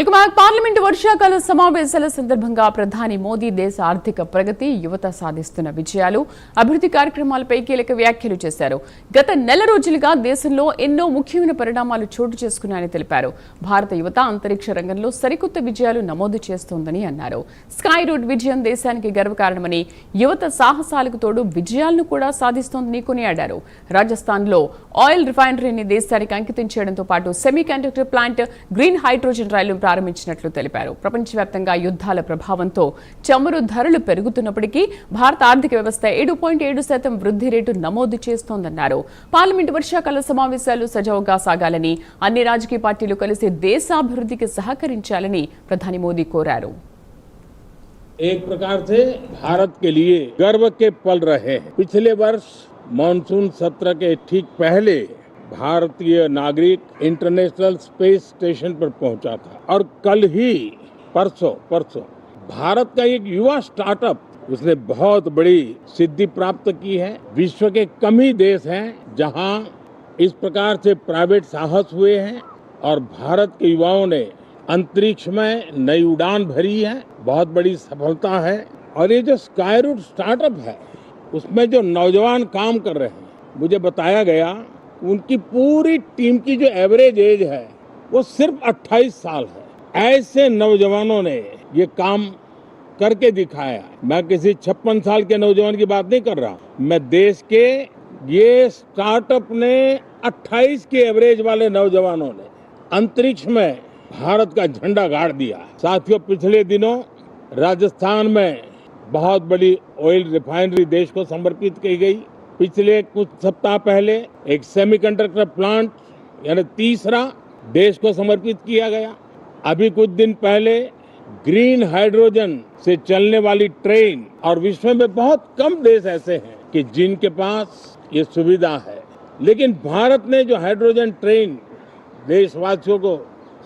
Welcome back. Parliament వర్షాకాల సమావేశాల సందర్భంగా ప్రధాని మోదీ దేశ ఆర్థిక ప్రగతి, యువత సాధిస్తున్న విజయాలు, అభివృద్ధి కార్యక్రమాలపై కీలక వ్యాఖ్యలు చేశారు. గత నెల రోజులుగా దేశంలో ఎన్నో ముఖ్యమైన పరిణామాలు చోటు చేసుకున్నాయని తెలిపారు. భారత యువత అంతరిక్ష రంగంలో సరికొత్త విజయాలు నమోదు చేస్తోందని అన్నారు. స్కై రూట్ విజయం దేశానికి గర్వకారణమని, యువత సాహసాలకు తోడు విజయాలను కూడా సాధిస్తోందని కొనియాడారు. రాజస్థాన్లో ఆయిల్ రిఫైనరీని దేశానికి అంకితం చేయడంతో పాటు semiconductor plant, green hydrogen రైలు ప్రారంభించినట్లు తెలిపారు. ప్రపంచవ్యాప్తంగా యుద్ధాల ప్రభావంతో చమురు ధరలు పెరుగుతున్నప్పటికీ భారత ఆర్థిక వ్యవస్థ 7.7% వృద్ధి రేటు నమోదు చేస్తోందన్నారు. పార్లమెంటు వర్షాకాల సమావేశాలు సజావుగా సాగాలని, అన్ని రాజకీయ పార్టీలు కలిసి దేశాభివృద్ధికి సహకరించాలని ప్రధాని మోదీ కోరారు. एक प्रकार से भारत के लिए गर्व के पल रहे हैं। पिछले वर्ष मानसून सत्र के ठीक पहले भारतीय नागरिक इंटरनेशनल स्पेस स्टेशन पर पहुंचा था और कल ही परसों भारत का एक युवा स्टार्टअप उसने बहुत बड़ी सिद्धि प्राप्त की है। विश्व के कम ही देश हैं जहां इस प्रकार से प्राइवेट साहस हुए हैं और भारत के युवाओं ने अंतरिक्ष में नई उड़ान भरी है। बहुत बड़ी सफलता है। और ये जो स्काई रूट स्टार्टअप है उसमें जो नौजवान काम कर रहे हैं, मुझे बताया गया उनकी पूरी टीम की जो एवरेज एज है वो सिर्फ 28 साल है। ऐसे नौजवानों ने ये काम करके दिखाया। मैं किसी 56 साल के नौजवान की बात नहीं कर रहा, मैं देश के ये स्टार्टअप ने 28 के एवरेज वाले नौजवानों ने अंतरिक्ष में भारत का झंडा गाड़ दिया। साथियों, पिछले दिनों राजस्थान में बहुत बड़ी ऑयल रिफाइनरी देश को समर्पित की गई। पिछले कुछ सप्ताह पहले एक सेमीकंडक्टर प्लांट यानी तीसरा देश को समर्पित किया गया। अभी कुछ दिन पहले ग्रीन हाइड्रोजन से चलने वाली ट्रेन, और विश्व में बहुत कम देश ऐसे हैं कि जिनके पास ये सुविधा है। लेकिन भारत ने जो हाइड्रोजन ट्रेन देशवासियों को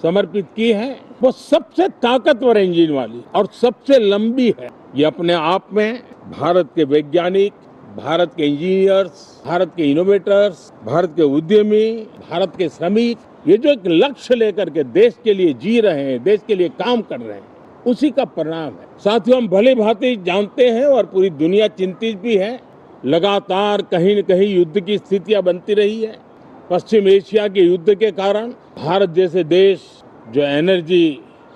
समर्पित की है वो सबसे ताकतवर इंजन वाली और सबसे लंबी है। ये अपने आप में भारत के वैज्ञानिक, भारत के इंजीनियर्स, भारत के इनोवेटर्स, भारत के उद्यमी, भारत के श्रमिक, ये जो एक लक्ष्य लेकर के देश के लिए जी रहे हैं, देश के लिए काम कर रहे हैं, उसी का परिणाम है। साथियों, हम भली भांति जानते हैं और पूरी दुनिया चिंतित भी है। लगातार कहीं न कहीं युद्ध की स्थितियां बनती रही है। पश्चिम एशिया के युद्ध के कारण भारत जैसे देश जो एनर्जी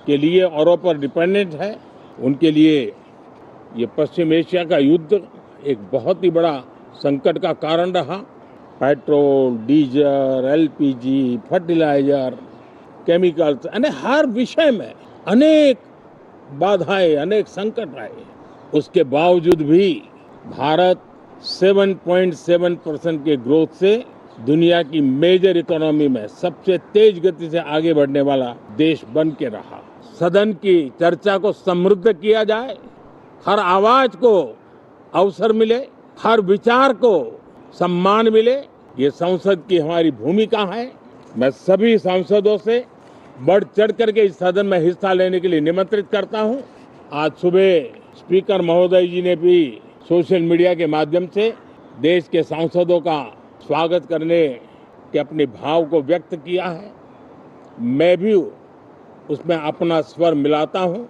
के लिए औरों पर डिपेंडेंट है, उनके लिए ये पश्चिम एशिया का युद्ध एक बहुत ही बड़ा संकट का कारण रहा। Petrol, diesel, LPG, fertilizer, chemicals, यानी हर विषय में अनेक बाधाएं, अनेक संकट आए। उसके बावजूद भी भारत 7.7% के ग्रोथ से दुनिया की मेजर इकोनॉमी में सबसे तेज गति से आगे बढ़ने वाला देश बन के रहा। सदन की चर्चा को समृद्ध किया जाए, हर आवाज को अवसर मिले, हर विचार को सम्मान मिले, ये संसद की हमारी भूमिका है। मैं सभी सांसदों से बढ़ चढ़ करके इस सदन में हिस्सा लेने के लिए निमंत्रित करता हूं। आज सुबह स्पीकर महोदय जी ने भी सोशल मीडिया के माध्यम से देश के सांसदों का स्वागत करने के अपने भाव को व्यक्त किया है। मैं भी उसमें अपना स्वर मिलाता हूं।